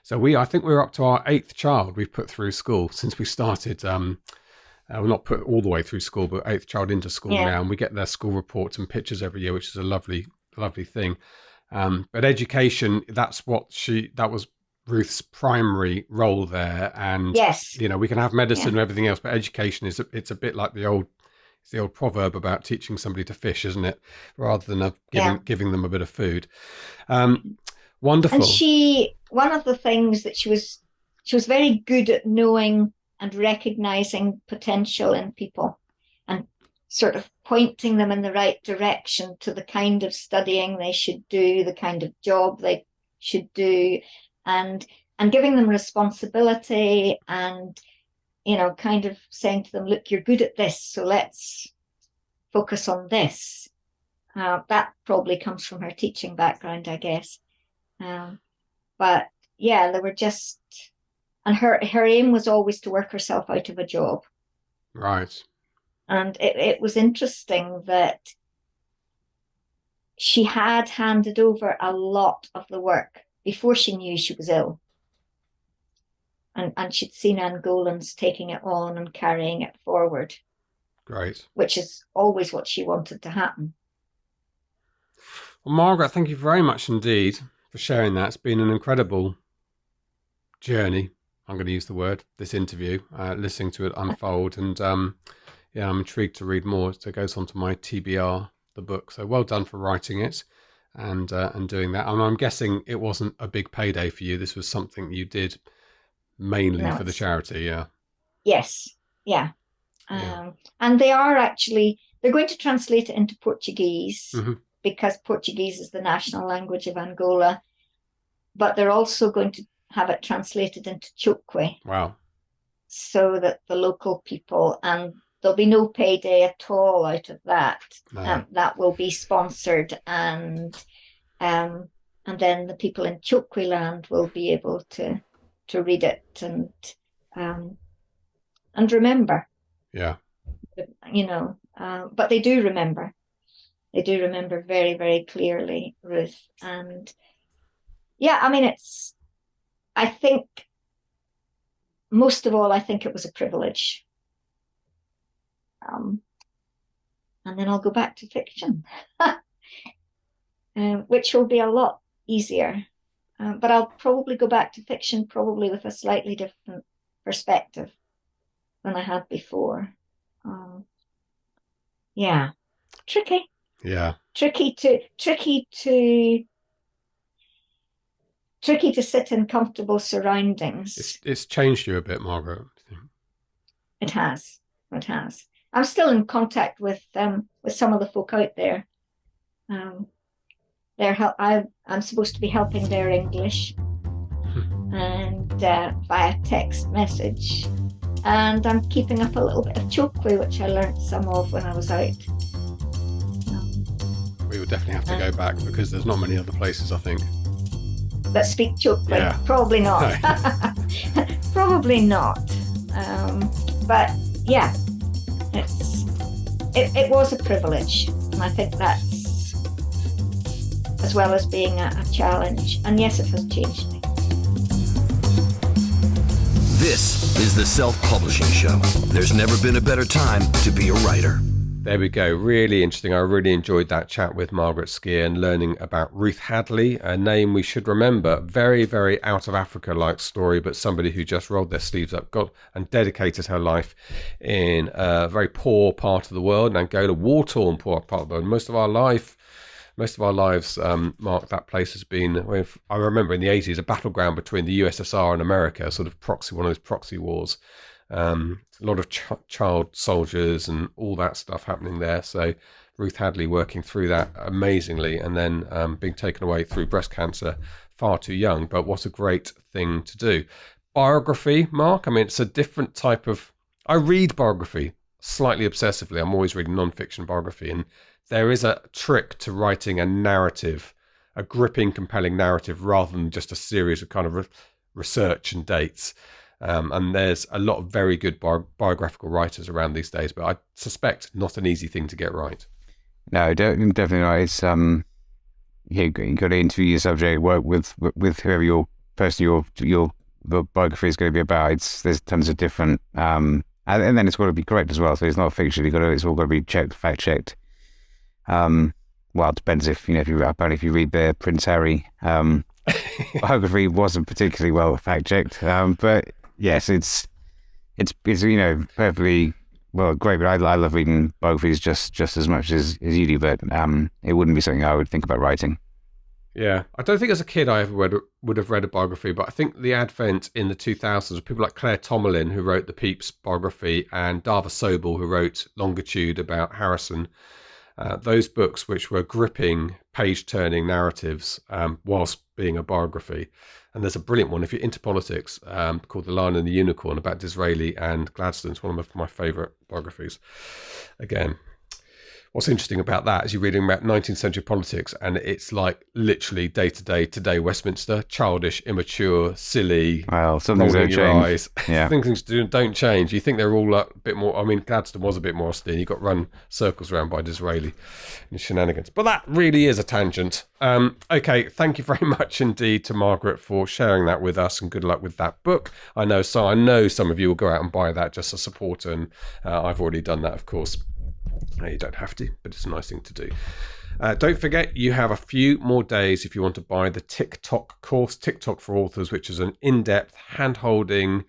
So I think we're up to our 8th child we've put through school since we started. We're not put all the way through school, but 8th child into school now, and we get their school reports and pictures every year, which is a lovely, lovely thing. But education, that was Ruth's primary role there. And yes, we can have medicine and everything else, but education it's a bit like the old proverb about teaching somebody to fish, isn't it? Rather than giving them a bit of food. Wonderful. And one of the things that she was very good at knowing and recognizing potential in people and sort of pointing them in the right direction to the kind of studying they should do, the kind of job they should do, and giving them responsibility and, kind of saying to them, look, you're good at this, so let's focus on this. That probably comes from her teaching background, I guess. But yeah, they were just... And her aim was always to work herself out of a job. Right. And it was interesting that she had handed over a lot of the work before she knew she was ill. And she'd seen Angolans taking it on and carrying it forward. Great. Which is always what she wanted to happen. Well, Margaret, thank you very much indeed for sharing that. It's been an incredible journey. I'm going to use the word, this interview, listening to it unfold. And I'm intrigued to read more. So it goes on to my TBR, the book. So well done for writing it and doing that. And I'm guessing it wasn't a big payday for you. This was something you did mainly for the charity, yeah? Yes, yeah. And they're going to translate it into Portuguese because Portuguese is the national language of Angola. But they're also going to have it translated into Chokwe. Wow. So that the local people, and there'll be no payday at all out of that. No. That will be sponsored, and then the people in Chokwe land will be able to read it and remember. Yeah. But they do remember. They do remember very, very clearly, Ruth. And Yeah, I mean, I think, most of all, I think it was a privilege. And then I'll go back to fiction, which will be a lot easier. But I'll probably go back to fiction, probably with a slightly different perspective than I had before. Yeah, tricky. Yeah, Tricky to sit in comfortable surroundings. it's changed you a bit, Margaret. It has. I'm still in contact with some of the folk out there. I'm supposed to be helping their English, and via text message, and I'm keeping up a little bit of Chokwe, which I learnt some of when I was out. We will definitely have to go back because there's not many other places, I think, that speak Chokwe. Yeah. Probably not. Probably not. But yeah, it was a privilege, and I think that's, as well as being a challenge. And yes, it has changed me. This is the Self-Publishing Show. There's never been a better time to be a writer. There we go. Really interesting. I really enjoyed that chat with Margaret Skea and learning about Ruth Hadley, a name we should remember. Very, very out of Africa-like story, but somebody who just rolled their sleeves up, got and dedicated her life in a very poor part of the world, in Angola, war-torn poor part of the world. Most of our lives, Mark, that place has been, I remember in the 80s, a battleground between the USSR and America, sort of one of those proxy wars. A lot of child soldiers and all that stuff happening there. So Ruth Hadley working through that amazingly, and then being taken away through breast cancer far too young. But what a great thing to do. Biography, Mark. I mean, it's a different type of... I read biography slightly obsessively. I'm always reading nonfiction biography, and there is a trick to writing a narrative, a gripping, compelling narrative, rather than just a series of kind of research and dates. And there's a lot of very good biographical writers around these days, but I suspect not an easy thing to get right. No, definitely not. It's you got to interview your subject, work with whoever your biography is going to be about. There's tons of different, and then it's got to be correct as well. So it's not fiction. It's all got to be fact checked. Well, it depends if you read the Prince Harry biography, wasn't particularly well fact checked, but. Yes, it's perfectly well great. But I love reading biographies just as much as you do. But it wouldn't be something I would think about writing. Yeah, I don't think as a kid I ever would have read a biography, but I think the advent in the 2000s of people like Claire Tomalin, who wrote the Pepys biography, and Dava Sobel, who wrote Longitude about Harrison. Those books, which were gripping, page-turning narratives, whilst being a biography. And there's a brilliant one, if you're into politics, called The Lion and the Unicorn, about Disraeli and Gladstone. It's one of my favourite biographies. Again, what's interesting about that is you're reading about 19th century politics, and it's like literally day to day, today Westminster, childish, immature, silly. Well, some things don't change. Yeah. Things don't change. You think they're all a bit more. I mean, Gladstone was a bit more austere. You got run circles around by Disraeli and shenanigans. But that really is a tangent. Okay, thank you very much indeed to Margaret for sharing that with us, and good luck with that book. I know some of you will go out and buy that just to support, and I've already done that, of course. You don't have to, but it's a nice thing to do. Don't forget, you have a few more days if you want to buy the TikTok course, TikTok for Authors, which is an in-depth, hand-holding,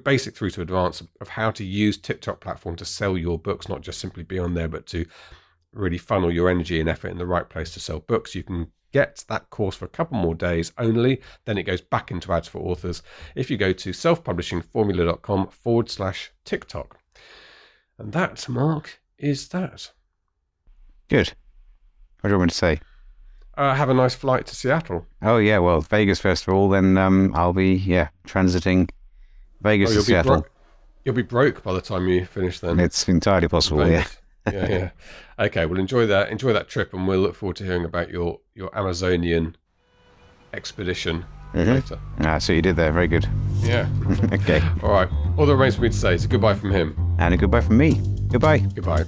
basic through to advanced of how to use TikTok platform to sell your books, not just simply be on there, but to really funnel your energy and effort in the right place to sell books. You can get that course for a couple more days only. Then it goes back into Ads for Authors if you go to selfpublishingformula.com/TikTok. And that, Mark, is that. Good. What do you want me to say? Have a nice flight to Seattle. Oh, yeah. Well, Vegas first of all, then I'll be, transiting Vegas to Seattle. You'll be broke by the time you finish then. It's entirely possible, Vegas. Yeah. Okay, well, enjoy that trip, and we'll look forward to hearing about your Amazonian expedition later. So you did there. Very good. Yeah. Okay. All right. All that remains for me to say is a goodbye from him. And a goodbye from me. Goodbye. Goodbye.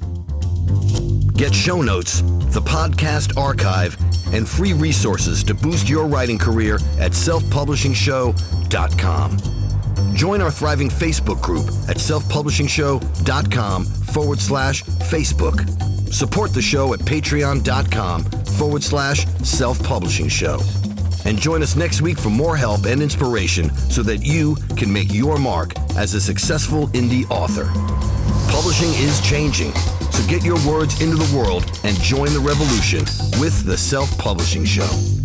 Get show notes, the podcast archive, and free resources to boost your writing career at selfpublishingshow.com. Join our thriving Facebook group at selfpublishingshow.com/Facebook. Support the show at patreon.com/selfpublishingshow. And join us next week for more help and inspiration so that you can make your mark as a successful indie author. Publishing is changing, so get your words into the world and join the revolution with The Self-Publishing Show.